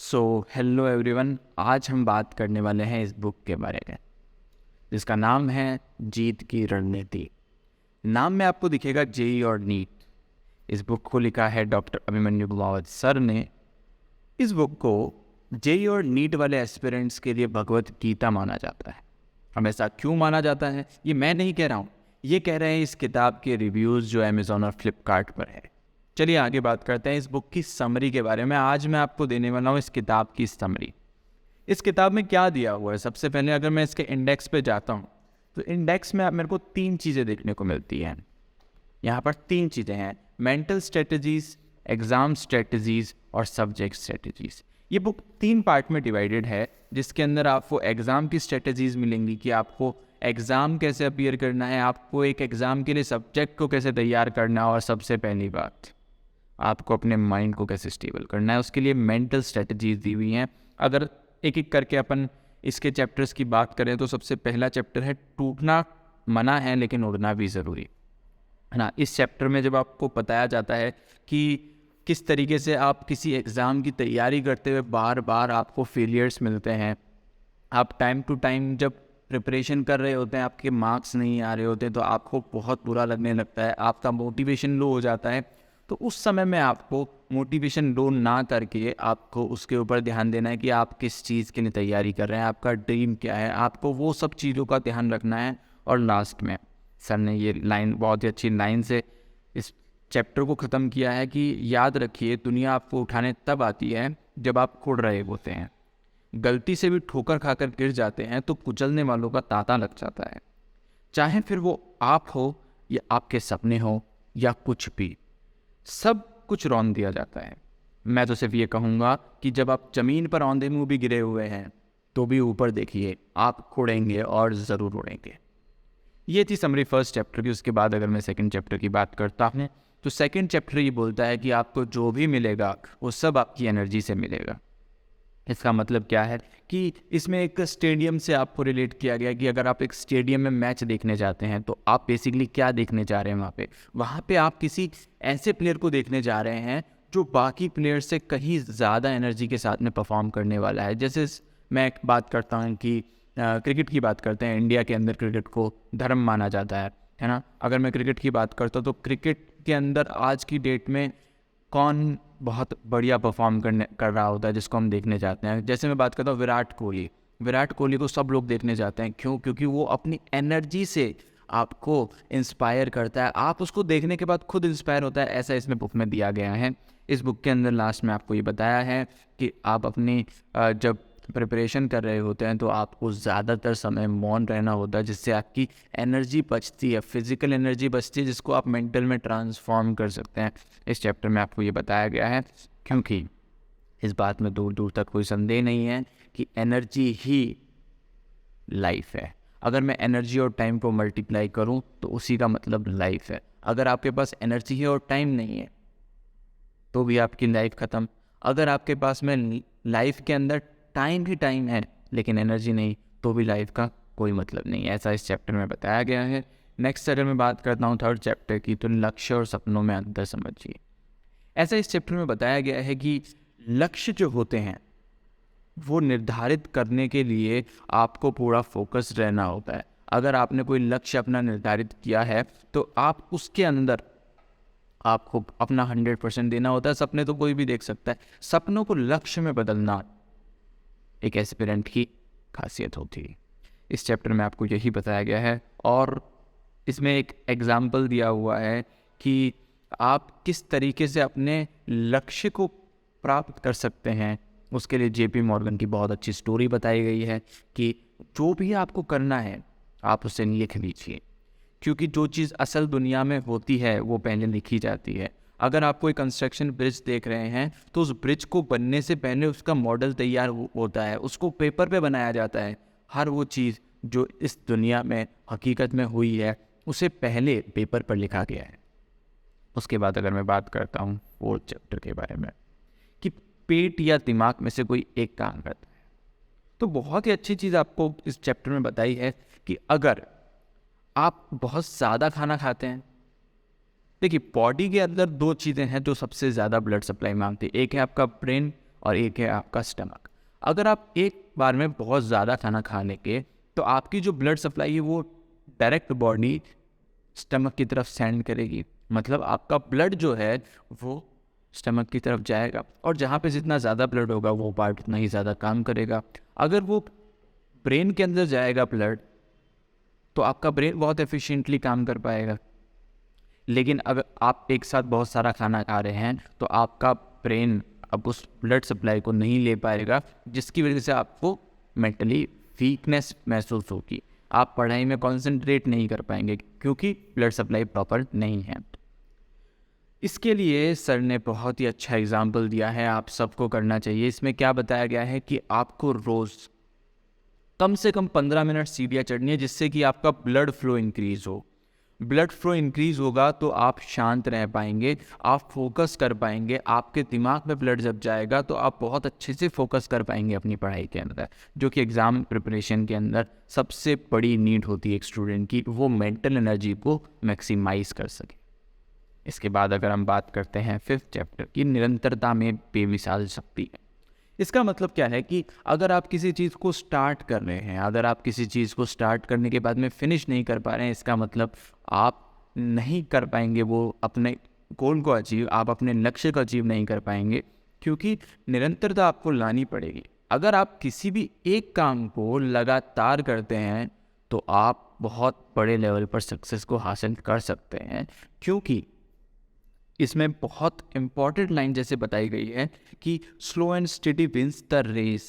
Hello everyone, आज हम बात करने वाले हैं इस बुक के बारे में जिसका नाम है जीत की रणनीति। नाम में आपको दिखेगा जेई और नीट। इस बुक को लिखा है डॉक्टर अभिमन्यु कुमावत सर ने। इस बुक को जेई और नीट वाले एस्पिरेंट्स के लिए भगवत गीता माना जाता है। अब ऐसा क्यों माना जाता है ये मैं नहीं कह रहा हूँ, ये कह रहे हैं इस किताब के रिव्यूज़ जो अमेज़ॉन और फ्लिपकार्ट पर है। चलिए आगे बात करते हैं इस बुक की समरी के बारे में। आज मैं आपको देने वाला हूँ इस किताब की समरी। इस किताब में क्या दिया हुआ है, सबसे पहले अगर मैं इसके इंडेक्स पे जाता हूँ तो इंडेक्स में मेरे को 3 चीज़ें देखने को मिलती हैं। यहाँ पर 3 चीज़ें हैं: मेंटल स्ट्रेटजीज, एग्ज़ाम स्ट्रेटजीज और सब्जेक्ट स्ट्रेटजीज। ये बुक 3 पार्ट में डिवाइडेड है, जिसके अंदर आपको एग्ज़ाम की स्ट्रेटजीज मिलेंगी कि आपको एग्ज़ाम कैसे अपीयर करना है, आपको एक एग्ज़ाम के लिए सब्जेक्ट को कैसे तैयार करना है, और सबसे पहली बात आपको अपने माइंड को कैसे स्टेबल करना है, उसके लिए मेंटल स्ट्रेटजीज दी हुई हैं। अगर एक एक करके अपन इसके चैप्टर्स की बात करें तो सबसे पहला चैप्टर है टूटना मना है लेकिन उड़ना भी ज़रूरी है ना। इस चैप्टर में जब आपको बताया जाता है कि किस तरीके से आप किसी एग्ज़ाम की तैयारी करते हुए बार बार आपको फेलियर्स मिलते हैं, आप टाइम टू टाइम जब प्रिपरेशन कर रहे होते हैं आपके मार्क्स नहीं आ रहे होते तो आपको बहुत बुरा लगने लगता है, आपका मोटिवेशन लो हो जाता है। तो उस समय में आपको मोटिवेशन लो ना करके आपको उसके ऊपर ध्यान देना है कि आप किस चीज़ के लिए तैयारी कर रहे हैं, आपका ड्रीम क्या है, आपको वो सब चीज़ों का ध्यान रखना है। और लास्ट में सर ने ये लाइन, बहुत ही अच्छी लाइन से इस चैप्टर को ख़त्म किया है कि याद रखिए दुनिया आपको उठाने तब आती है जब आप खुड़ रहे होते हैं। गलती से भी ठोकर खाकर गिर जाते हैं तो कुचलने वालों का तांता लग जाता है। चाहे फिर वो आप हो या आपके सपने हो या कुछ भी, सब कुछ रौंद दिया जाता है। मैं तो सिर्फ ये कहूँगा कि जब आप ज़मीन पर औंधे मुँह भी गिरे हुए हैं तो भी ऊपर देखिए, आप उड़ेंगे और ज़रूर उड़ेंगे। ये थी समरी फर्स्ट चैप्टर की। उसके बाद अगर मैं सेकंड चैप्टर की बात करता हूँ तो सेकंड चैप्टर ये बोलता है कि आपको जो भी मिलेगा वो सब आपकी एनर्जी से मिलेगा। इसका मतलब क्या है कि इसमें एक स्टेडियम से आपको रिलेट किया गया कि अगर आप एक स्टेडियम में मैच देखने जाते हैं तो आप बेसिकली क्या देखने जा रहे हैं वहाँ पे आप किसी ऐसे प्लेयर को देखने जा रहे हैं जो बाकी प्लेयर से कहीं ज़्यादा एनर्जी के साथ में परफॉर्म करने वाला है। जैसे मैं एक बात करता हूँ कि क्रिकेट की बात करते हैं। इंडिया के अंदर क्रिकेट को धर्म माना जाता है ना। अगर मैं क्रिकेट की बात करता हूँ तो क्रिकेट के अंदर आज की डेट में कौन बहुत बढ़िया परफॉर्म कर रहा होता है जिसको हम देखने जाते हैं। जैसे मैं बात करता हूँ विराट कोहली को सब लोग देखने जाते हैं। क्यों? क्योंकि वो अपनी एनर्जी से आपको इंस्पायर करता है, आप उसको देखने के बाद खुद इंस्पायर होता है। ऐसा इसमें बुक में दिया गया है। इस बुक के अंदर लास्ट में आपको ये बताया है कि आप अपनी जब प्रिपरेशन कर रहे होते हैं तो आपको ज़्यादातर समय मौन रहना होता है, जिससे आपकी एनर्जी बचती है, फिजिकल एनर्जी बचती है, जिसको आप मेंटल में ट्रांसफॉर्म कर सकते हैं। इस चैप्टर में आपको ये बताया गया है, क्योंकि इस बात में दूर दूर तक कोई संदेह नहीं है कि एनर्जी ही लाइफ है। अगर मैं एनर्जी और टाइम को मल्टीप्लाई करूं तो उसी का मतलब लाइफ है। अगर आपके पास एनर्जी है और टाइम नहीं है तो भी आपकी लाइफ ख़त्म। अगर आपके पास में लाइफ के अंदर टाइम ही टाइम है लेकिन एनर्जी नहीं तो भी लाइफ का कोई मतलब नहीं है। ऐसा इस चैप्टर में बताया गया है। नेक्स्ट अगर मैं बात करता हूँ थर्ड चैप्टर की, तो लक्ष्य और सपनों में अंतर समझिए। ऐसा इस चैप्टर में बताया गया है कि लक्ष्य जो होते हैं वो निर्धारित करने के लिए आपको पूरा फोकस रहना होता है। अगर आपने कोई लक्ष्य अपना निर्धारित किया है तो आप उसके अंदर आपको अपना 100% देना होता है। सपने तो कोई भी देख सकता है, सपनों को लक्ष्य में बदलना एक एस्पिरेंट की खासियत होती है। इस चैप्टर में आपको यही बताया गया है और इसमें एक एग्जाम्पल दिया हुआ है कि आप किस तरीके से अपने लक्ष्य को प्राप्त कर सकते हैं। उसके लिए जेपी मॉर्गन की बहुत अच्छी स्टोरी बताई गई है कि जो भी आपको करना है आप उसे लिख लीजिए, क्योंकि जो चीज़ असल दुनिया में होती है वो पहले लिखी जाती है। अगर आप कोई कंस्ट्रक्शन ब्रिज देख रहे हैं तो उस ब्रिज को बनने से पहले उसका मॉडल तैयार होता है, उसको पेपर पे बनाया जाता है। हर वो चीज़ जो इस दुनिया में हकीकत में हुई है उसे पहले पेपर पर लिखा गया है। उसके बाद अगर मैं बात करता हूँ फोर्थ चैप्टर के बारे में कि पेट या दिमाग में से कोई एक काम करता है, तो बहुत ही अच्छी चीज़ आपको इस चैप्टर में बताई है कि अगर आप बहुत ज़्यादा खाना खाते हैं, देखिए बॉडी के अंदर 2 चीज़ें हैं जो सबसे ज़्यादा ब्लड सप्लाई मांगती है। एक है आपका ब्रेन और एक है आपका स्टमक। अगर आप एक बार में बहुत ज़्यादा खाना खा लेंगे तो आपकी जो ब्लड सप्लाई है वो डायरेक्ट बॉडी स्टमक की तरफ सेंड करेगी, मतलब आपका ब्लड जो है वो स्टमक की तरफ जाएगा और जहाँ पे जितना ज़्यादा ब्लड होगा वो पार्ट उतना ही ज़्यादा काम करेगा। अगर वो ब्रेन के अंदर जाएगा ब्लड तो आपका ब्रेन बहुत एफिशिएंटली काम कर पाएगा। लेकिन अगर आप एक साथ बहुत सारा खाना खा रहे हैं तो आपका ब्रेन अब उस ब्लड सप्लाई को नहीं ले पाएगा, जिसकी वजह से आपको मेंटली वीकनेस महसूस होगी, आप पढ़ाई में कंसंट्रेट नहीं कर पाएंगे क्योंकि ब्लड सप्लाई प्रॉपर नहीं है। इसके लिए सर ने बहुत ही अच्छा एग्जाम्पल दिया है, आप सबको करना चाहिए। इसमें क्या बताया गया है कि आपको रोज़ कम से कम 15 मिनट सीढ़ियाँ चढ़नी है जिससे कि आपका ब्लड फ्लो इंक्रीज़ हो। ब्लड फ्लो इंक्रीज़ होगा तो आप शांत रह पाएंगे, आप फोकस कर पाएंगे, आपके दिमाग में ब्लड जब जाएगा तो आप बहुत अच्छे से फोकस कर पाएंगे अपनी पढ़ाई के अंदर, जो कि एग्ज़ाम प्रिपरेशन के अंदर सबसे बड़ी नीड होती है एक स्टूडेंट की, वो मेंटल एनर्जी को मैक्सिमाइज कर सके। इसके बाद अगर हम बात करते हैं 5th चैप्टर की, निरंतरता में बेमिसाल शक्ति है। इसका मतलब क्या है कि अगर आप किसी चीज़ को स्टार्ट कर रहे हैं, अगर आप किसी चीज़ को स्टार्ट करने के बाद में फिनिश नहीं कर पा रहे हैं, इसका मतलब आप नहीं कर पाएंगे वो अपने गोल को अचीव, आप अपने लक्ष्य को अचीव नहीं कर पाएंगे, क्योंकि निरंतरता आपको लानी पड़ेगी। अगर आप किसी भी एक काम को लगातार करते हैं तो आप बहुत बड़े लेवल पर सक्सेस को हासिल कर सकते हैं, क्योंकि इसमें बहुत इंपॉर्टेंट लाइन जैसे बताई गई है कि slow and steady wins the race.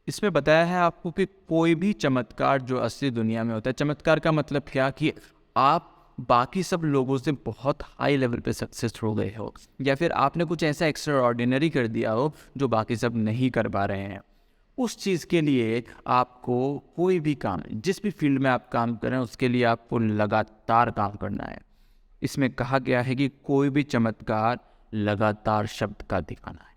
इसमें बताया है आपको कि कोई भी चमत्कार जो असली दुनिया में होता है, चमत्कार का मतलब क्या कि आप बाकी सब लोगों से बहुत हाई लेवल पे सक्सेस हो गए हो, या फिर आपने कुछ ऐसा एक्स्ट्रा ऑर्डिनरी कर दिया हो जो बाकी सब नहीं कर पा रहे हैं। उस चीज़ के लिए आपको कोई भी काम, जिस भी फील्ड में आप काम कर रहे हैं उसके लिए आपको लगातार काम करना है। इसमें कहा गया है कि कोई भी चमत्कार लगातार शब्द का दिखाना है।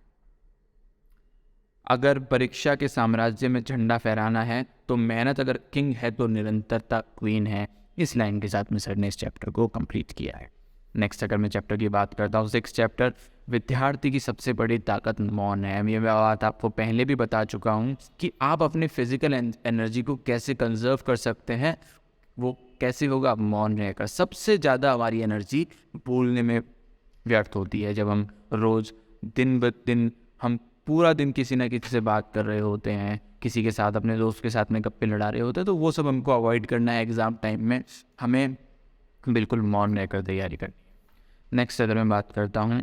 अगर परीक्षा के साम्राज्य में झंडा फहराना है तो मेहनत अगर किंग है तो निरंतरता क्वीन है। इस लाइन के साथ में सर ने इस चैप्टर को कंप्लीट किया है। नेक्स्ट अगर मैं चैप्टर की बात करता हूँ 6th चैप्टर, विद्यार्थी की सबसे बड़ी ताकत मौन है। ये बात आपको पहले भी बता चुका हूँ कि आप अपने फिजिकल एनर्जी को कैसे कंजर्व कर सकते हैं, वो कैसे होगा, आप मौन रहकर। सबसे ज़्यादा हमारी एनर्जी बोलने में व्यर्थ होती है। जब हम रोज़ दिन ब दिन हम पूरा दिन किसी न किसी से बात कर रहे होते हैं, किसी के साथ, अपने दोस्त के साथ में गप्पे लड़ा रहे होते हैं, तो वो सब हमको अवॉइड करना है। एग्ज़ाम टाइम में हमें बिल्कुल मौन रहकर तैयारी करनी है। नेक्स्ट अगर मैं बात करता हूँ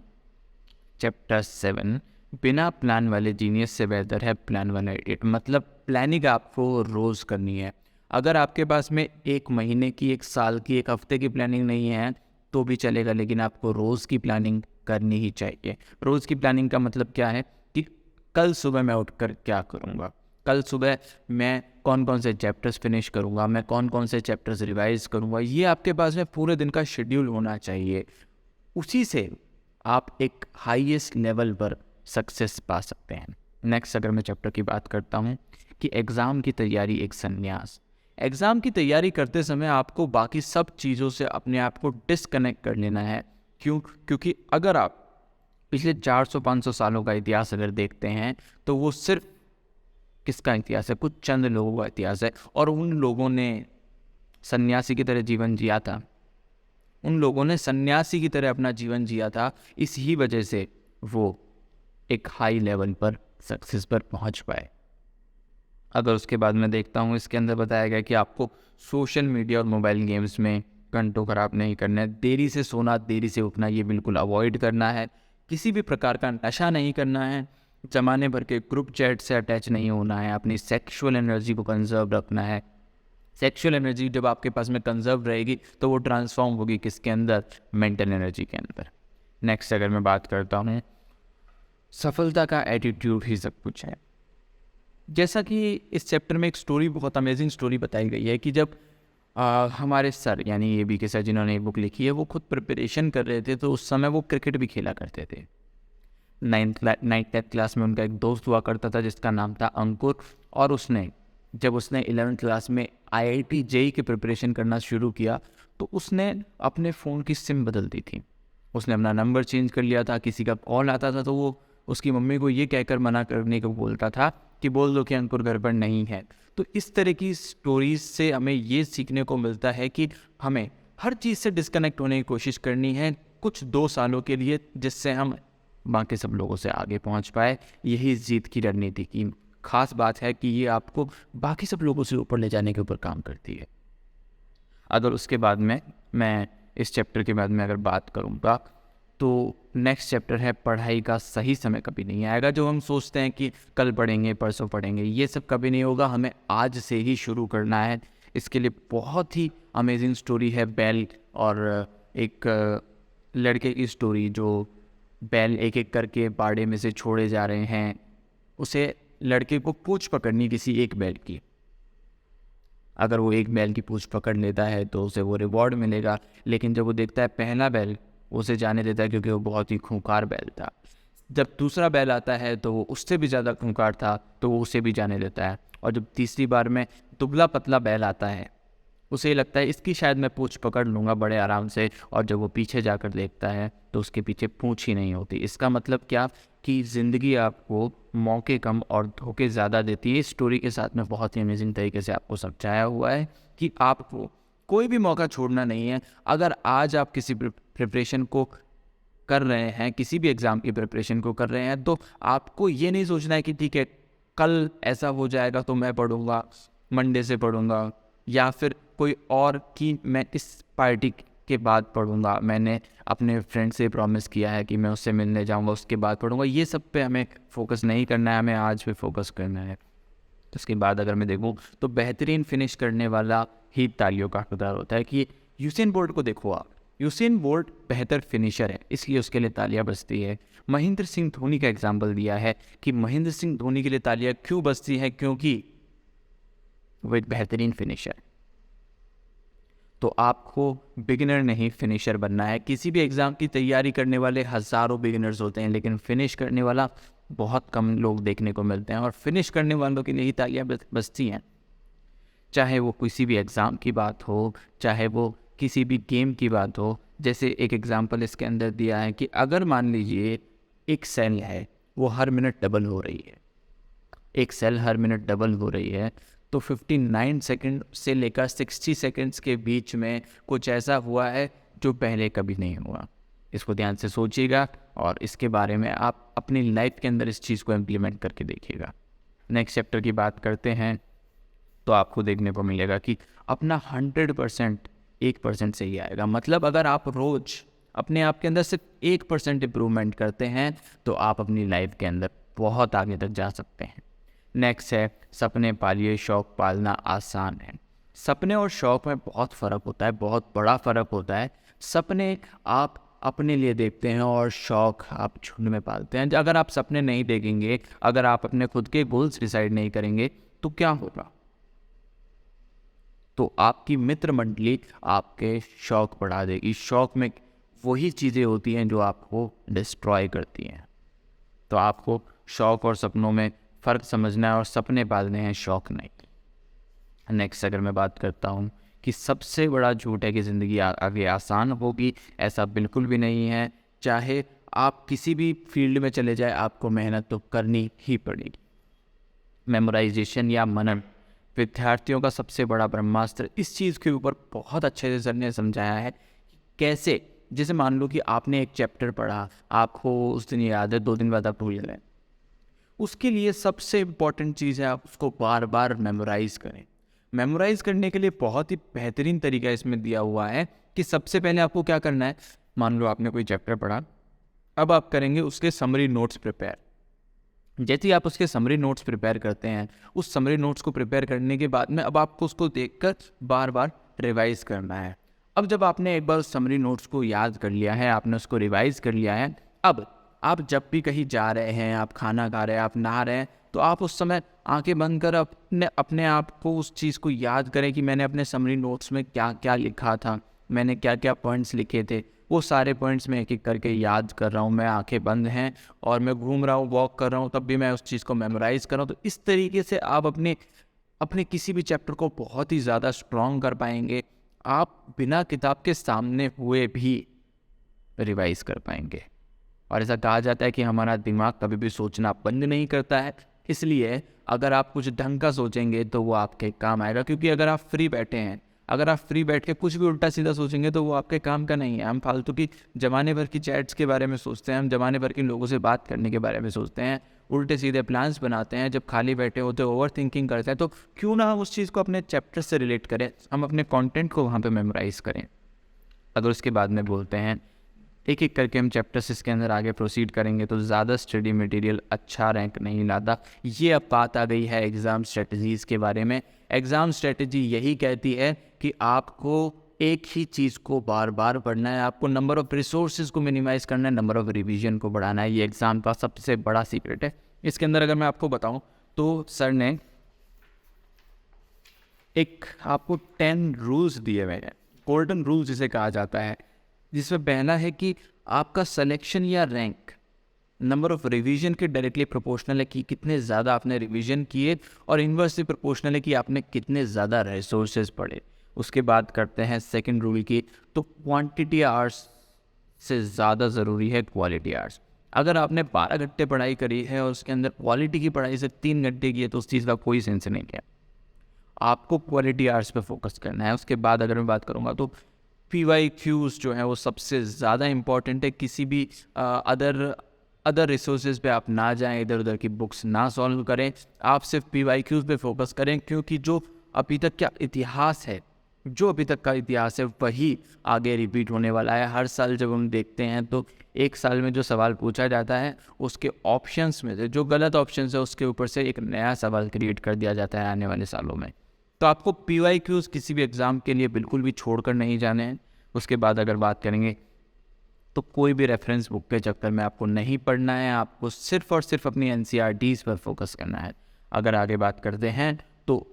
चैप्टर 7, बिना प्लान वाले जीनियस से बेहतर है प्लान वाला इडियट। मतलब प्लानिंग आपको रोज़ करनी है। अगर आपके पास में 1 महीने की, 1 साल की, 1 हफ्ते की प्लानिंग नहीं है तो भी चलेगा, लेकिन आपको रोज़ की प्लानिंग करनी ही चाहिए। रोज़ की प्लानिंग का मतलब क्या है कि कल सुबह मैं उठकर क्या करूँगा, कल सुबह मैं कौन कौन से चैप्टर्स फिनिश करूँगा, मैं कौन कौन से चैप्टर्स रिवाइज करूँगा, ये आपके पास में पूरे दिन का शेड्यूल होना चाहिए। उसी से आप एक हाईएस्ट लेवल पर सक्सेस पा सकते हैं। नेक्स्ट अगर मैं चैप्टर की बात करता हूँ कि एग्ज़ाम की तैयारी एक संन्यास। एग्ज़ाम की तैयारी करते समय आपको बाकी सब चीज़ों से अपने आप को डिस्कनेक्ट कर लेना है। क्योंकि अगर आप पिछले 400-500 सालों का इतिहास अगर देखते हैं तो वो सिर्फ किसका इतिहास है, कुछ चंद लोगों का इतिहास है। और उन लोगों ने सन्यासी की तरह जीवन जिया था, उन लोगों ने सन्यासी की तरह अपना जीवन जिया था, इसी वजह से वो एक हाई लेवल पर सक्सेस पर पहुंच पाए। अगर उसके बाद मैं देखता हूँ, इसके अंदर बताया गया कि आपको सोशल मीडिया और मोबाइल गेम्स में घंटों खराब नहीं करना है, देरी से सोना, देरी से उठना, ये बिल्कुल अवॉइड करना है। किसी भी प्रकार का नशा नहीं करना है, ज़माने भर के ग्रुप चैट से अटैच नहीं होना है, अपनी सेक्सुअल एनर्जी को कंजर्व रखना है। सेक्सुअल एनर्जी जब आपके पास में कंजर्व रहेगी तो वो ट्रांसफॉर्म होगी किसके अंदर, मेंटल एनर्जी के अंदर। नेक्स्ट अगर मैं बात करता हूँ, सफलता का एटीट्यूड ही सब कुछ है। जैसा कि इस चैप्टर में एक स्टोरी, बहुत अमेजिंग स्टोरी बताई गई है कि जब हमारे सर यानी ABK के सर जिन्होंने ये बुक लिखी है, वो खुद प्रिपरेशन कर रहे थे तो उस समय वो क्रिकेट भी खेला करते थे। 9th क्लास में उनका एक दोस्त हुआ करता था जिसका नाम था अंकुर, और जब उसने 11th क्लास में IIT JEE की प्रिपरेशन करना शुरू किया तो उसने अपने फ़ोन की सिम बदल दी थी। उसने अपना नंबर चेंज कर लिया था, किसी का कॉल आता था तो वो उसकी मम्मी को ये कहकर मना करने को बोलता था कि बोल दो कि अंकुर घर पर नहीं है। तो इस तरह की स्टोरीज से हमें ये सीखने को मिलता है कि हमें हर चीज़ से डिस्कनेक्ट होने की कोशिश करनी है कुछ 2 सालों के लिए, जिससे हम बाकी सब लोगों से आगे पहुंच पाए। यही इस जीत की रणनीति की खास बात है कि ये आपको बाकी सब लोगों से ऊपर ले जाने के ऊपर काम करती है। अगर उसके बाद में मैं इस चैप्टर के बाद में अगर बात करूँगा तो नेक्स्ट चैप्टर है पढ़ाई का सही समय कभी नहीं आएगा। जो हम सोचते हैं कि कल पढ़ेंगे परसों पढ़ेंगे, ये सब कभी नहीं होगा, हमें आज से ही शुरू करना है। इसके लिए बहुत ही अमेजिंग स्टोरी है बैल और एक लड़के की स्टोरी, जो बैल एक एक करके बाड़े में से छोड़े जा रहे हैं। उसे लड़के को पूंछ पकड़नी किसी एक बैल की, अगर वो एक बैल की पूंछ पकड़ लेता है तो उसे वो रिवॉर्ड मिलेगा, लेकिन जब वो देखता है पहला बैल उसे जाने देता है क्योंकि वो बहुत ही खूंखार बैल था। जब दूसरा बैल आता है तो वो उससे भी ज़्यादा खूंखार था तो वो उसे भी जाने देता है। और जब तीसरी बार में दुबला पतला बैल आता है, उसे लगता है इसकी शायद मैं पूंछ पकड़ लूँगा बड़े आराम से, और जब वो पीछे जाकर देखता है तो उसके पीछे पूंछ ही नहीं होती। इसका मतलब क्या कि ज़िंदगी आपको मौके कम और धोखे ज़्यादा देती है। इस स्टोरी के साथ में बहुत ही अमेजिंग तरीके से आपको समझाया हुआ है कि आपको कोई भी मौका छोड़ना नहीं है। अगर आज आप किसी प्रिपरेशन को कर रहे हैं, किसी भी एग्ज़ाम की प्रिपरेशन को कर रहे हैं, तो आपको ये नहीं सोचना है कि ठीक है कल ऐसा हो जाएगा तो मैं पढ़ूँगा, मंडे से पढ़ूँगा, या फिर कोई और कि मैं इस पार्टी के बाद पढ़ूँगा, मैंने अपने फ्रेंड से प्रॉमिस किया है कि मैं उससे मिलने जाऊँगा उसके बाद पढ़ूँगा। ये सब पे हमें फोकस नहीं करना है, हमें आज पे फोकस करना है। तो उसके बाद अगर मैं देखूँ तो बेहतरीन फिनिश करने वाला ही तालियों का हकदार होता है। कि यूसेन बोल्ट को देखो आप, यूसेन बोल्ट बेहतर फिनिशर है इसलिए उसके लिए तालियां बजती है। महेंद्र सिंह धोनी का एग्जाम्पल दिया है कि महेंद्र सिंह धोनी के लिए तालियां क्यों बजती हैं, क्योंकि वो एक बेहतरीन फिनिशर। तो आपको बिगिनर नहीं फिनिशर बनना है। किसी भी एग्ज़ाम की तैयारी करने वाले हज़ारों बिगिनर्स होते हैं, लेकिन फिनिश करने वाला बहुत कम लोग देखने को मिलते हैं, और फिनिश करने वालों के लिए ही तालियां बजती हैं। चाहे वो किसी भी एग्ज़ाम की बात हो, चाहे वो किसी भी गेम की बात हो। जैसे एक एग्ज़ाम्पल इसके अंदर दिया है कि अगर मान लीजिए एक सेल है वो हर मिनट डबल हो रही है, एक सेल हर मिनट डबल हो रही है, तो 59 सेकंड से लेकर 60 सेकंड्स के बीच में कुछ ऐसा हुआ है जो पहले कभी नहीं हुआ। इसको ध्यान से सोचिएगा और इसके बारे में आप अपनी लाइफ के अंदर इस चीज़ को इम्प्लीमेंट करके देखिएगा। नेक्स्ट चैप्टर की बात करते हैं तो आपको देखने को मिलेगा कि अपना 100% 1% से ही आएगा। मतलब अगर आप रोज़ अपने आप के अंदर सिर्फ 1% इम्प्रूवमेंट करते हैं तो आप अपनी लाइफ के अंदर बहुत आगे तक जा सकते हैं। नेक्स्ट है सपने पालिए, शौक़ पालना आसान है। सपने और शौक़ में बहुत फ़र्क होता है, बहुत बड़ा फ़र्क होता है। सपने आप अपने लिए देखते हैं और शौक़ आप झुंड में पालते हैं। अगर आप सपने नहीं देखेंगे, अगर आप अपने खुद के गोल्स डिसाइड नहीं करेंगे तो क्या होगा? तो आपकी मित्र मंडली आपके शौक़ बढ़ा देगी। शौक़ में वही चीज़ें होती हैं जो आपको डिस्ट्रॉय करती हैं। तो आपको शौक़ और सपनों में फ़र्क समझना है और सपने पालने हैं, शौक़ नहीं। नेक्स्ट अगर मैं बात करता हूँ कि सबसे बड़ा झूठ है कि ज़िंदगी आगे आसान होगी, ऐसा बिल्कुल भी नहीं है। चाहे आप किसी भी फील्ड में चले जाए, आपको मेहनत तो करनी ही पड़ेगी। मेमोराइजेशन या मनन विद्यार्थियों का सबसे बड़ा ब्रह्मास्त्र। इस चीज़ के ऊपर बहुत अच्छे से सर ने समझाया है कि कैसे, जैसे मान लो कि आपने एक चैप्टर पढ़ा, आपको उस दिन याद है, 2 दिन बाद आप भूल गए। उसके लिए सबसे इम्पॉर्टेंट चीज़ है आप उसको बार बार मेमोराइज़ करें। मेमोराइज़ करने के लिए बहुत ही बेहतरीन तरीका इसमें दिया हुआ है कि सबसे पहले आपको क्या करना है। मान लो आपने कोई चैप्टर पढ़ा, अब आप करेंगे उसके समरी नोट्स प्रिपेयर। जैसे ही आप उसके समरी नोट्स प्रिपेयर करते हैं, उस समरी नोट्स को प्रिपेयर करने के बाद में अब आपको उसको देखकर बार बार रिवाइज़ करना है। अब जब आपने एक बार उस समरी नोट्स को याद कर लिया है, आपने उसको रिवाइज़ कर लिया है, अब आप जब भी कहीं जा रहे हैं, आप खाना खा रहे हैं, आप नहा रहे हैं, तो आप उस समय आंखें बंद कर अपने आप को उस चीज़ को याद करें कि मैंने अपने समरी नोट्स में क्या क्या लिखा था, मैंने क्या क्या पॉइंट्स लिखे थे। वो सारे पॉइंट्स मैं एक एक करके याद कर रहा हूँ। मैं आंखें बंद हैं और मैं घूम रहा हूँ, वॉक कर रहा हूँ, तब भी मैं उस चीज़ को मेमोराइज़ कर रहा हूँ। तो इस तरीके से आप अपने किसी भी चैप्टर को बहुत ही ज़्यादा स्ट्रॉन्ग कर पाएंगे। आप बिना किताब के सामने हुए भी रिवाइज़ कर पाएंगे। और ऐसा कहा जाता है कि हमारा दिमाग कभी भी सोचना बंद नहीं करता है, इसलिए अगर आप कुछ ढंग का सोचेंगे तो वो आपके काम आएगा। क्योंकि अगर आप फ्री बैठे हैं, अगर आप फ्री बैठ के कुछ भी उल्टा सीधा सोचेंगे तो वो आपके काम का नहीं है। हम फालतू की ज़माने भर की चैट्स के बारे में सोचते हैं, हम ज़माने भर के लोगों से बात करने के बारे में सोचते हैं, उल्टे सीधे प्लान्स बनाते हैं, जब खाली बैठे होते हैं ओवर थिंकिंग करते हैं। तो क्यों ना हम उस चीज़ को अपने चैप्टर से रिलेट करें, हम अपने कंटेंट को वहाँ पे मेमोराइज़ करें। अगर उसके बाद में बोलते हैं एक एक करके हम चैप्टर्स इसके अंदर आगे प्रोसीड करेंगे तो ज़्यादा स्टडी मटेरियल अच्छा रैंक नहीं लाता। ये अब बात आ गई है एग्ज़ाम स्ट्रेटजीज़ के बारे में। एग्ज़ाम स्ट्रेटजी यही कहती है कि आपको एक ही चीज़ को बार बार पढ़ना है, आपको नंबर ऑफ़ रिसोर्सेज को मिनिमाइज़ करना है, नंबर ऑफ़ रिवीजन को बढ़ाना है। ये एग्ज़ाम का सबसे बड़ा सीक्रेट है। इसके अंदर अगर मैं आपको बताऊँ तो सर ने एक आपको 10 रूल्स दिए हुए हैं, गोल्डन रूल जिसे कहा जाता है, जिसमें पहला है कि आपका सिलेक्शन या रैंक नंबर ऑफ़ रिवीजन के डायरेक्टली प्रोपोर्शनल है कि कितने ज़्यादा आपने रिवीजन किए, और इन्वर्सली प्रोपोर्शनल है कि आपने कितने ज़्यादा रिसोर्सेज पढ़े। उसके बाद करते हैं सेकंड रूल की, तो क्वांटिटी आवर्स से ज़्यादा ज़रूरी है क्वालिटी आवर्स। अगर आपने 12 घंटे पढ़ाई करी है और उसके अंदर क्वालिटी की पढ़ाई से 3 घंटे की है तो उस चीज़ का कोई सेंस नहीं है। आपको क्वालिटी आवर्स पे फोकस करना है। उसके बाद अगर मैं बात करूँगा तो PYQs जो है वो सबसे ज़्यादा इम्पॉर्टेंट है। किसी भी अदर रिसोर्सेज पे आप ना जाएं, इधर उधर की बुक्स ना सॉल्व करें, आप सिर्फ PYQs पे फोकस करें। क्योंकि जो अभी तक का इतिहास है, वही आगे रिपीट होने वाला है। हर साल जब हम देखते हैं तो एक साल में जो सवाल पूछा जाता है उसके ऑप्शंस में से जो गलत ऑप्शंस है उसके ऊपर से एक नया सवाल क्रिएट कर दिया जाता है आने वाले सालों में। तो आपको PYQs किसी भी एग्ज़ाम के लिए बिल्कुल भी छोड़कर नहीं जाने हैं। उसके बाद अगर बात करेंगे तो कोई भी रेफरेंस बुक के चक्कर में आपको नहीं पढ़ना है, आपको सिर्फ और सिर्फ अपनी NCERTs पर फोकस करना है। अगर आगे बात करते हैं तो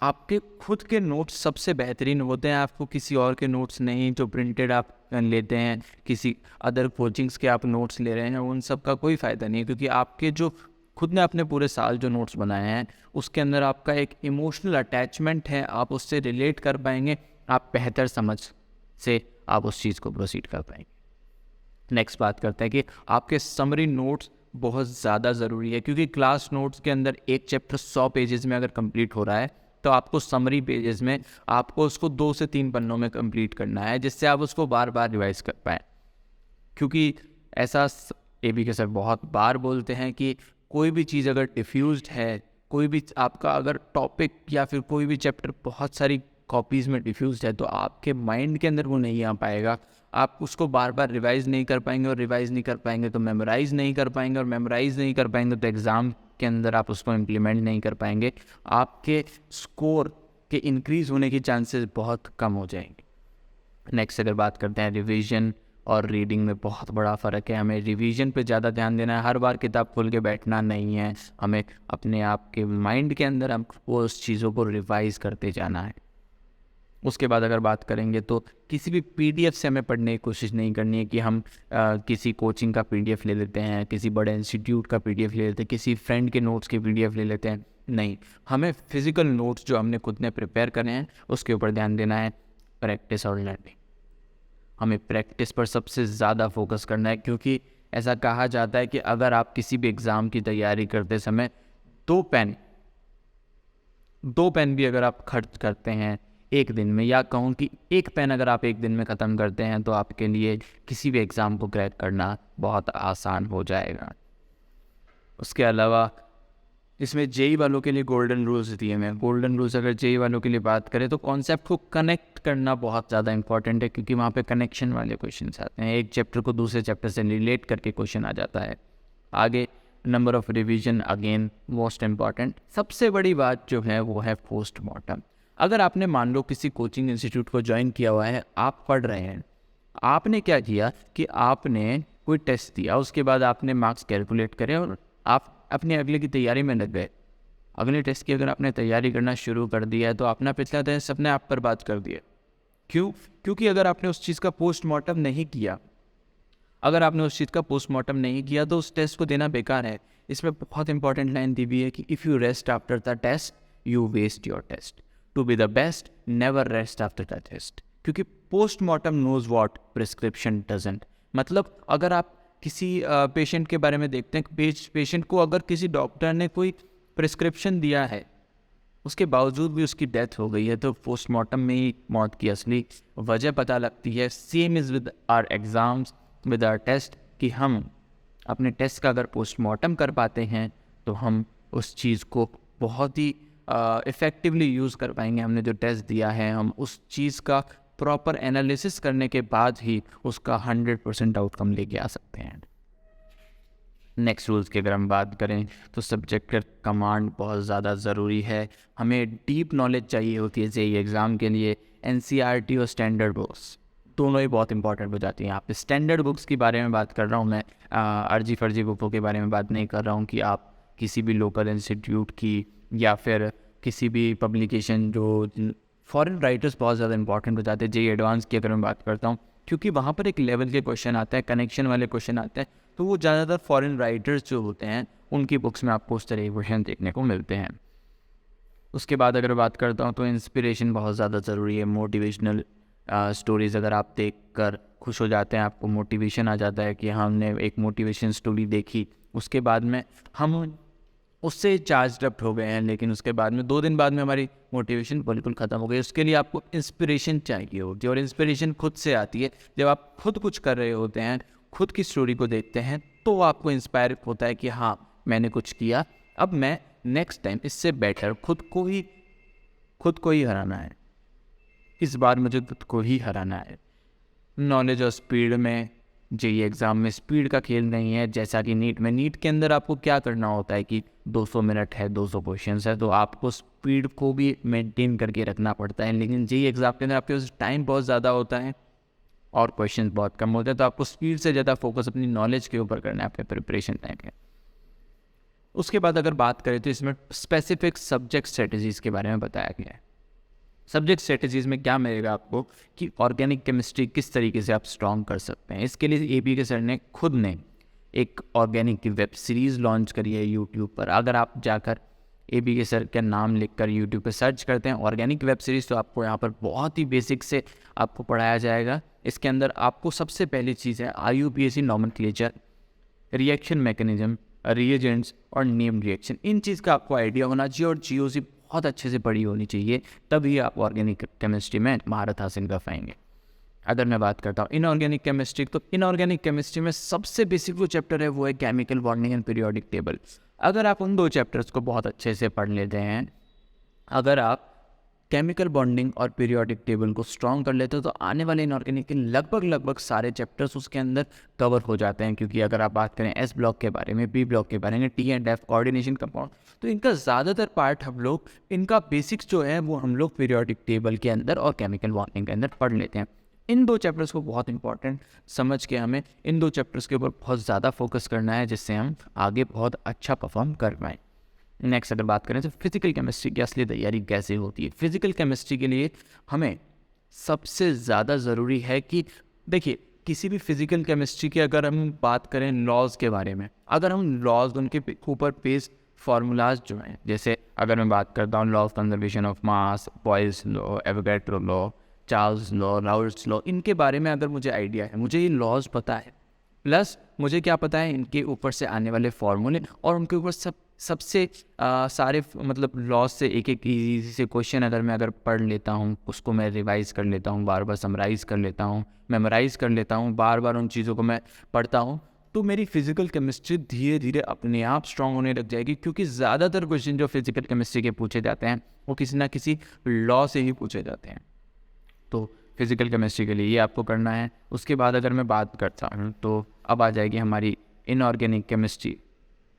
आपके खुद के नोट्स सबसे बेहतरीन होते हैं, आपको किसी और के नोट्स नहीं जो प्रिंटेड आप लेते हैं, किसी अदर कोचिंग्स के आप नोट्स ले रहे हैं, उन सब का कोई फ़ायदा नहीं है। क्योंकि आपके जो खुद ने अपने पूरे साल जो नोट्स बनाए हैं उसके अंदर आपका एक इमोशनल अटैचमेंट है, आप उससे रिलेट कर पाएंगे, आप बेहतर समझ से आप उस चीज़ को प्रोसीड कर पाएंगे। नेक्स्ट बात करते हैं कि आपके समरी नोट्स बहुत ज़्यादा ज़रूरी है। क्योंकि क्लास नोट्स के अंदर एक चैप्टर 100 पेजेस में अगर कंप्लीट हो रहा है तो आपको समरी पेजेस में आपको उसको 2 से 3 पन्नों में कंप्लीट करना है, जिससे आप उसको बार बार रिवाइज कर पाएँ। क्योंकि ऐसा ABK सर बहुत बार बोलते हैं कि कोई भी चीज़ अगर डिफ्यूज्ड है, कोई भी आपका अगर टॉपिक या फिर कोई भी चैप्टर बहुत सारी कॉपीज़ में डिफ्यूज्ड है तो आपके माइंड के अंदर वो नहीं आ पाएगा, आप उसको बार बार रिवाइज़ नहीं कर पाएंगे, और रिवाइज़ नहीं कर पाएंगे तो मेमोराइज़ नहीं कर पाएंगे, और मेमोराइज़ नहीं कर पाएंगे तो एग्ज़ाम के अंदर आप उसको इम्प्लीमेंट नहीं कर पाएंगे। आपके स्कोर के इंक्रीज़ होने की चांसेस बहुत कम हो जाएंगे। नेक्स्ट अगर बात करते हैं रिवीजन और रीडिंग में बहुत बड़ा फ़र्क है। हमें रिवीजन पे ज़्यादा ध्यान देना है, हर बार किताब खोल के बैठना नहीं है, हमें अपने आप के माइंड के अंदर हमको उस चीज़ों को रिवाइज़ करते जाना है। उसके बाद अगर बात करेंगे तो किसी भी PDF से हमें पढ़ने की कोशिश नहीं करनी है कि हम किसी कोचिंग का PDF ले लेते हैं, किसी बड़े इंस्टीट्यूट का PDF ले लेते हैं, किसी फ्रेंड के नोट्स के PDF ले लेते हैं। नहीं, हमें फिज़िकल नोट्स जो हमने खुद ने प्रिपेयर करे हैं उसके ऊपर ध्यान देना है। प्रैक्टिस और लर्निंग, हमें प्रैक्टिस पर सबसे ज़्यादा फोकस करना है। क्योंकि ऐसा कहा जाता है कि अगर आप किसी भी एग्ज़ाम की तैयारी करते समय 2 पेन भी अगर आप खर्च करते हैं एक दिन में, या कहूँ कि 1 पेन अगर आप एक दिन में ख़त्म करते हैं तो आपके लिए किसी भी एग्ज़ाम को क्रैक करना बहुत आसान हो जाएगा। उसके अलावा इसमें JEE वालों के लिए गोल्डन रूल्स दिए हैं। गोल्डन रूल्स अगर JEE वालों के लिए बात करें तो कॉन्सेप्ट को कनेक्ट करना बहुत ज़्यादा इंपॉर्टेंट है, क्योंकि वहाँ पे कनेक्शन वाले क्वेश्चंस आते हैं, एक चैप्टर को दूसरे चैप्टर से रिलेट करके क्वेश्चन आ जाता है। आगे number of revision again most important. सबसे बड़ी बात जो है वो है पोस्टमार्टम। अगर आपने मान लो किसी कोचिंग इंस्टीट्यूट को ज्वाइन किया हुआ है, आप पढ़ रहे हैं, आपने क्या किया कि आपने कोई टेस्ट दिया, उसके बाद आपने मार्क्स कैलकुलेट करे और आप अपने अगले की तैयारी में लग गए। अगले टेस्ट की अगर आपने तैयारी करना शुरू कर दिया है तो अपना पिछला टेस्ट अपने आप पर बात कर दिया। क्यों? क्योंकि अगर आपने उस चीज़ का पोस्टमार्टम नहीं किया, तो उस टेस्ट को देना बेकार है। इसमें बहुत इंपॉर्टेंट लाइन दी हुई है कि if you rest after the test you waste your test. To be the best never rest after the test. क्योंकि postmortem knows what prescription doesn't. मतलब अगर आप किसी पेशेंट के बारे में देखते हैं। पेशेंट को अगर किसी डॉक्टर ने कोई प्रिस्क्रिप्शन दिया है, उसके बावजूद भी उसकी डेथ हो गई है, तो पोस्टमार्टम में ही मौत की असली वजह पता लगती है। Same is with our exams, with our test, कि हम अपने टेस्ट का अगर पोस्टमार्टम कर पाते हैं तो हम उस चीज़ को बहुत ही इफ़ेक्टिवली यूज़ कर पाएंगे। हमने जो टेस्ट दिया है, हम उस चीज़ का प्रॉपर एनालिसिस करने के बाद ही उसका 100% आउटकम लेके आ सकते हैं। नेक्स्ट रूल्स की अगर हम बात करें तो सब्जेक्ट कमांड बहुत ज़्यादा ज़रूरी है। हमें डीप नॉलेज चाहिए होती है जेईई एग्ज़ाम के लिए। एनसीईआरटी और स्टैंडर्ड बुक्स दोनों ही बहुत इंपॉर्टेंट हो जाती हैं। यहाँ पे स्टैंडर्ड बुक्स के बारे में बात कर रहा हूँ मैं, अर्जी फर्जी बुकों के बारे में बात नहीं कर रहा हूँ कि आप किसी भी लोकल इंस्टीट्यूट की या फिर किसी भी पब्लिकेशन, जो फॉरेन राइटर्स बहुत ज़्यादा इंपॉर्टेंट हो जाते हैं। जेईई एडवांस की अगर मैं बात करता हूँ, क्योंकि वहाँ पर एक लेवल के क्वेश्चन आते हैं, कनेक्शन वाले क्वेश्चन आते हैं, तो वो ज़्यादातर फॉरेन राइटर्स जो होते हैं उनकी बुक्स में आपको उस तरह के क्वेश्चन देखने को मिलते हैं। उसके बाद अगर बात करता हूँ तो इंस्पिरेशन बहुत ज़्यादा ज़रूरी है। मोटिवेशनल स्टोरीज़ अगर आप देख कर खुश हो जाते हैं, आपको मोटिवेशन आ जाता है कि हमने एक मोटिवेशन स्टोरी देखी, उसके बाद में हम उससे चार्ज अप हो गए हैं, लेकिन उसके बाद में 2 दिन बाद में हमारी मोटिवेशन बिल्कुल ख़त्म हो गई। उसके लिए आपको इंस्पिरेशन चाहिए होती है, और इंस्पिरेशन खुद से आती है जब आप खुद कुछ कर रहे होते हैं, खुद की स्टोरी को देखते हैं, तो आपको इंस्पायर होता है कि हाँ मैंने कुछ किया, अब मैं नेक्स्ट टाइम इससे बेटर खुद को ही हराना है, इस बार मुझे खुद को ही हराना है। नॉलेज और स्पीड में जेईई एग्ज़ाम में स्पीड का खेल नहीं है, जैसा कि नीट के अंदर आपको क्या करना होता है कि 200 मिनट है, 200 क्वेश्चंस है, तो आपको स्पीड को भी मेंटेन करके रखना पड़ता है। लेकिन जेईई एग्ज़ाम के अंदर आपके पास टाइम बहुत ज़्यादा होता है और क्वेश्चन बहुत कम होते हैं, तो आपको स्पीड से ज़्यादा फोकस अपनी नॉलेज के ऊपर करना है, अपने प्रिपरेशन टाइम के। उसके बाद अगर बात करें तो इसमें स्पेसिफिक सब्जेक्ट स्ट्रेटजीज़ के बारे में बताया गया है। सब्जेक्ट स्ट्रेटजीज़ में क्या मिलेगा आपको कि ऑर्गेनिक केमिस्ट्री किस तरीके से आप स्ट्रॉन्ग कर सकते हैं। इसके लिए एपी के सर ने खुद ने एक ऑर्गेनिक की वेब सीरीज़ लॉन्च करी है यूट्यूब पर। अगर आप जाकर एपी के सर का नाम लिखकर यूट्यूब पर सर्च करते हैं ऑर्गेनिक वेब सीरीज़, तो आपको यहाँ पर बहुत ही बेसिक से आपको पढ़ाया जाएगा। इसके अंदर आपको सबसे पहली चीज़ है IUPAC nomenclature, reaction mechanism, reagents और नेम रिएक्शन। इन चीज़ का आपको आइडिया होना चाहिए और GOC बहुत अच्छे से पढ़ी होनी चाहिए, तभी आप ऑर्गेनिक केमिस्ट्री में महारत हासिल कर पाएंगे। अगर मैं बात करता हूँ इनऑर्गेनिक केमिस्ट्री, तो इनऑर्गेनिक केमिस्ट्री में सबसे बेसिक जो चैप्टर है वो है chemical bonding and periodic table. अगर आप उन 2 चैप्टर्स को बहुत अच्छे से पढ़ लेते हैं, अगर आप केमिकल बॉन्डिंग और पीरियोडिक टेबल को स्ट्रॉन्ग कर लेते हो, तो आने वाले इनऑर्गेनिक के लगभग सारे चैप्टर्स उसके अंदर कवर हो जाते हैं। क्योंकि अगर आप बात करें S ब्लॉक के बारे में, B ब्लॉक के बारे में, T and F coordination compound, तो इनका ज़्यादातर पार्ट हम लोग, इनका बेसिक्स जो है वो हम लोग पीरियोडिक टेबल के अंदर और केमिकल बॉन्डिंग के अंदर पढ़ लेते हैं। इन 2 चैप्टर्स को बहुत इंपॉर्टेंट समझ के हमें इन 2 चैप्टर्स के ऊपर बहुत ज़्यादा फोकस करना है, जिससे हम आगे बहुत अच्छा परफॉर्म कर पाएँ। नेक्स्ट अगर बात करें तो फिजिकल केमिस्ट्री की असली तैयारी कैसे होती है। फिजिकल केमिस्ट्री के लिए हमें सबसे ज़्यादा ज़रूरी है कि देखिए, किसी भी फिजिकल केमिस्ट्री की अगर हम बात करें लॉज के बारे में, अगर हम लॉज उनके ऊपर बेस्ड फार्मूलाज जो हैं, जैसे अगर मैं बात करता हूँ law of conservation of mass, Boyle's law, Avogadro law, Charles law, Raoult's law, इनके बारे में अगर मुझे आइडिया है, मुझे ये लॉज पता है, प्लस मुझे क्या पता है इनके ऊपर से आने वाले फार्मूले, और उनके ऊपर सबसे सारे मतलब लॉज से एक इजी से क्वेश्चन अगर पढ़ लेता हूँ, उसको मैं रिवाइज़ कर लेता हूँ, बार बार समराइज़ कर लेता हूँ, मेमोराइज़ कर लेता हूँ, बार बार उन चीज़ों को मैं पढ़ता हूँ, तो मेरी फिजिकल केमिस्ट्री धीरे धीरे अपने आप स्ट्रांग होने लग जाएगी। क्योंकि ज़्यादातर क्वेश्चन जो फिजिकल केमिस्ट्री के पूछे जाते हैं वो किसी ना किसी लॉ से ही पूछे जाते हैं। तो फिजिकल केमिस्ट्री के लिए ये आपको करना है। उसके बाद अगर मैं बात करता हूँ तो अब आ जाएगी हमारी इनऑर्गेनिक केमिस्ट्री।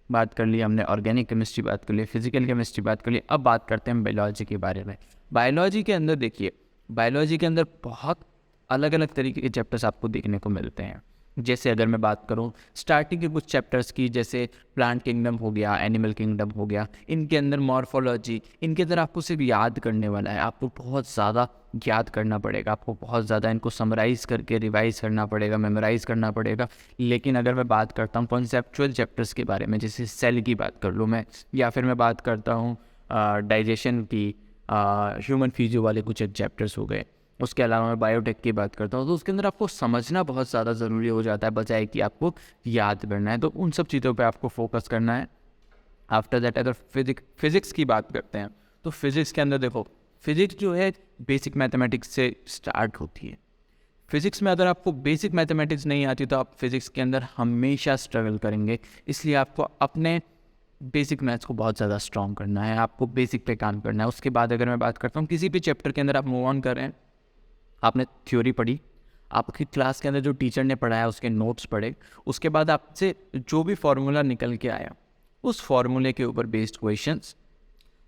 बात कर ली हमने, ऑर्गेनिक केमिस्ट्री बात कर ली, फिजिकल केमिस्ट्री बात कर ली। अब बात करते हैं बायोलॉजी के बारे में। बायोलॉजी के अंदर देखिए, बायोलॉजी के अंदर बहुत अलग अलग तरीके के चैप्टर्स आपको देखने को मिलते हैं। जैसे अगर मैं बात करूं स्टार्टिंग के कुछ चैप्टर्स की, जैसे प्लांट किंगडम हो गया, एनिमल किंगडम हो गया, इनके अंदर मॉर्फोलॉजी, इनके अंदर आपको सिर्फ याद करने वाला है, आपको बहुत ज़्यादा याद करना पड़ेगा, आपको बहुत ज़्यादा इनको समराइज़ करके रिवाइज़ करना पड़ेगा, मेमोराइज़ करना पड़ेगा। लेकिन अगर मैं बात करता हूँ कॉन्सेप्चुअल चैप्टर्स के बारे में, जैसे सेल की बात कर लूँ मैं, या फिर मैं बात करता हूँ डाइजेशन की, ह्यूमन फिजियो वाले कुछ चैप्टर्स हो गए, उसके अलावा मैं बायोटेक की बात करता हूँ, तो उसके अंदर आपको समझना बहुत ज़्यादा ज़रूरी हो जाता है बजाय कि आपको याद करना है। तो उन सब चीज़ों पे आपको फोकस करना है। आफ्टर दैट अगर फिज़िक्स की बात करते हैं, तो फिज़िक्स के अंदर देखो, फिज़िक्स जो है बेसिक मैथमेटिक्स से स्टार्ट होती है। फिज़िक्स में अगर आपको बेसिक मैथमेटिक्स नहीं आती तो आप फिज़िक्स के अंदर हमेशा स्ट्रगल करेंगे। इसलिए आपको अपने बेसिक मैथ्स को बहुत ज़्यादा स्ट्रॉन्ग करना है, आपको बेसिक पे काम करना है। उसके बाद अगर मैं बात करता हूँ, किसी भी चैप्टर के अंदर आप मूव ऑन कर रहे हैं, आपने थ्योरी पढ़ी, आपकी क्लास के अंदर जो टीचर ने पढ़ाया उसके नोट्स पढ़े, उसके बाद आपसे जो भी फार्मूला निकल के आया, उस फार्मूले के ऊपर बेस्ड क्वेश्चंस,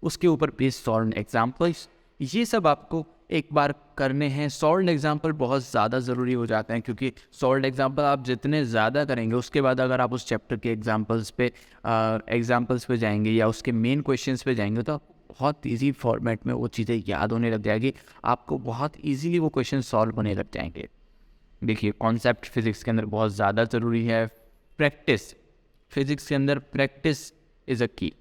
उसके ऊपर बेस्ड सॉल्व्ड एग्जाम्पल्स, ये सब आपको एक बार करने हैं। सॉल्व्ड एग्जाम्पल बहुत ज़्यादा ज़रूरी हो जाते हैं, क्योंकि सॉल्व्ड एग्जाम्पल आप जितने ज़्यादा करेंगे, उसके बाद अगर आप उस चैप्टर के एग्जाम्पल्स पे जाएंगे या उसके मेन क्वेश्चंस पे जाएंगे, तो बहुत इजी फॉर्मेट में वो चीज़ें याद होने लग जाएगी, आपको बहुत ईजीली वो क्वेश्चन सॉल्व होने लग जाएंगे। देखिए, कॉन्सेप्ट फिज़िक्स के अंदर बहुत ज़्यादा ज़रूरी है। प्रैक्टिस, फिज़िक्स के अंदर प्रैक्टिस इज़ अ की।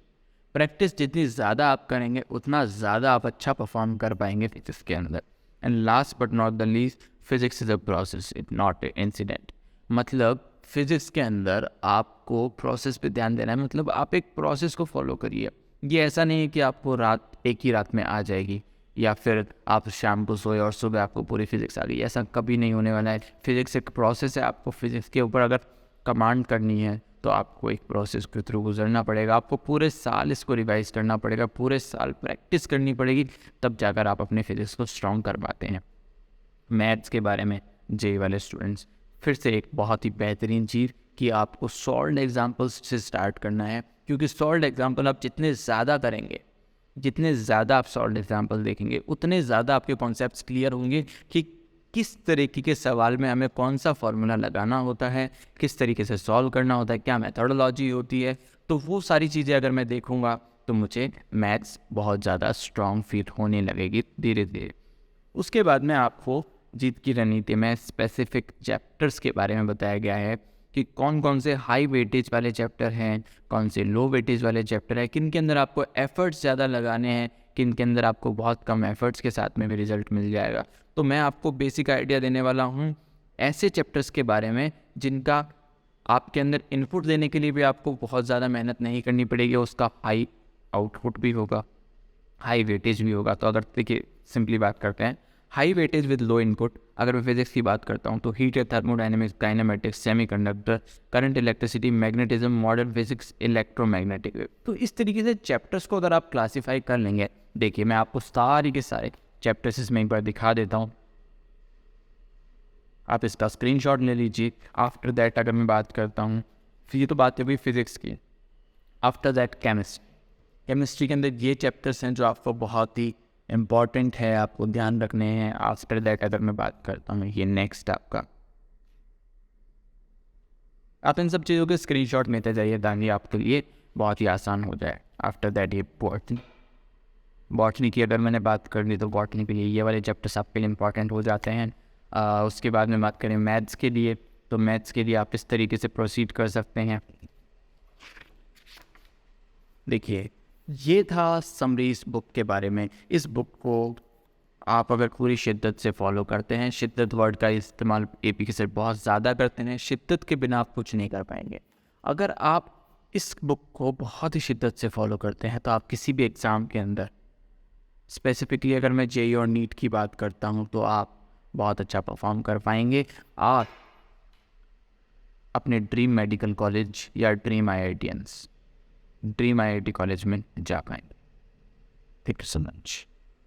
प्रैक्टिस जितनी ज़्यादा आप करेंगे उतना ज़्यादा आप अच्छा परफॉर्म कर पाएंगे फिजिक्स के अंदर। And last but not the least, physics is a process, it not a incident. मतलब फिजिक्स के अंदर आपको प्रोसेस पे ध्यान देना है, मतलब आप एक प्रोसेस को फॉलो करिए। ये ऐसा नहीं है कि आपको एक ही रात में आ जाएगी, या फिर आप शाम को सोए और सुबह आपको पूरी फिजिक्स आ गई, ऐसा कभी नहीं होने वाला है। फिजिक्स एक प्रोसेस है, आपको फिजिक्स के ऊपर अगर कमांड करनी है तो आपको एक प्रोसेस के थ्रू गुजरना पड़ेगा, आपको पूरे साल इसको रिवाइज करना पड़ेगा, पूरे साल प्रैक्टिस करनी पड़ेगी, तब जाकर आप अपने फिजिक्स को स्ट्रॉन्ग कर पाते हैं। मैथ्स के बारे में जेई वाले स्टूडेंट्स, फिर से एक बहुत ही बेहतरीन चीज़ कि आपको सॉल्व्ड एग्जाम्पल्स से स्टार्ट करना है, क्योंकि सॉल्व्ड एग्जाम्पल आप जितने ज़्यादा करेंगे, जितने ज़्यादा आप सॉल्व्ड एग्जाम्पल देखेंगे, उतने ज़्यादा आपके कॉन्सेप्ट्स क्लियर होंगे कि किस तरीके के सवाल में हमें कौन सा फार्मूला लगाना होता है, किस तरीके से सॉल्व करना होता है, क्या मेथोडोलॉजी होती है। तो वो सारी चीज़ें अगर मैं देखूंगा तो मुझे मैथ्स बहुत ज़्यादा स्ट्रॉन्ग फील होने लगेगी धीरे धीरे। उसके बाद में आपको जीत की रणनीति में स्पेसिफिक चैप्टर्स के बारे में बताया गया है कि कौन कौन से हाई वेटेज वाले चैप्टर हैं, कौन से लो वेटेज वाले चैप्टर हैं, किन के अंदर आपको एफर्ट्स ज़्यादा लगाने हैं, किन के अंदर आपको बहुत कम एफर्ट्स के साथ में भी रिजल्ट मिल जाएगा। तो मैं आपको बेसिक आइडिया देने वाला हूँ ऐसे चैप्टर्स के बारे में जिनका आपके अंदर इनपुट देने के लिए भी आपको बहुत ज़्यादा मेहनत नहीं करनी पड़ेगी, उसका हाई आउटपुट भी होगा, हाई वेटेज भी होगा। तो अगर देखिए सिंपली बात करते हैं, high weightage with low input, अगर मैं फिजिक्स की बात करता हूँ तो हीट या thermodynamics, kinematics, semiconductor, current, electricity, magnetism, modern physics, electromagnetic wave. तो इस तरीके से चैप्टर्स को अगर आप क्लासीफाई कर लेंगे, देखिए मैं आपको सारी के सारे चैप्टर्स इसमें एक बार दिखा देता हूँ, आप इसका स्क्रीनशॉट ले लीजिए। आफ्टर दैट अगर मैं बात करता हूँ, फिर ये तो बात है भाई फिजिक्स की। आफ्टर दैट केमिस्ट्री के अंदर ये चैप्टर्स हैं जो आपको बहुत ही इम्पॉर्टेंट है, आपको ध्यान रखने हैं। आफ्टर दैट अगर मैं बात करता हूँ, ये नेक्स्ट आपका, आप इन सब चीज़ों के स्क्रीनशॉट लेते जाइए ताकि आपके लिए बहुत ही आसान हो जाए। आफ्टर दैट ये बॉटनी की अगर मैंने बात कर ली तो बॉटनी के लिए ये वाले चैप्टर्स आपके लिए इंपॉर्टेंट हो जाते हैं। उसके बाद में बात करें मैथ्स के लिए, तो मैथ्स के लिए आप इस तरीके से प्रोसीड कर सकते हैं। देखिए ये था समरी इस बुक के बारे में। इस बुक को आप अगर पूरी शिद्दत से फॉलो करते हैं, शिद्दत वर्ड का इस्तेमाल एपी के से बहुत ज़्यादा करते हैं, शिद्दत के बिना आप कुछ नहीं कर पाएंगे। अगर आप इस बुक को बहुत ही शिद्दत से फॉलो करते हैं तो आप किसी भी एग्ज़ाम के अंदर, स्पेसिफिकली अगर मैं जेई और नीट की बात करता हूँ, तो आप बहुत अच्छा परफॉर्म कर पाएंगे और अपने ड्रीम मेडिकल कॉलेज या ड्रीम आईआईटी कॉलेज में जा पाएंगे। Thank you so much.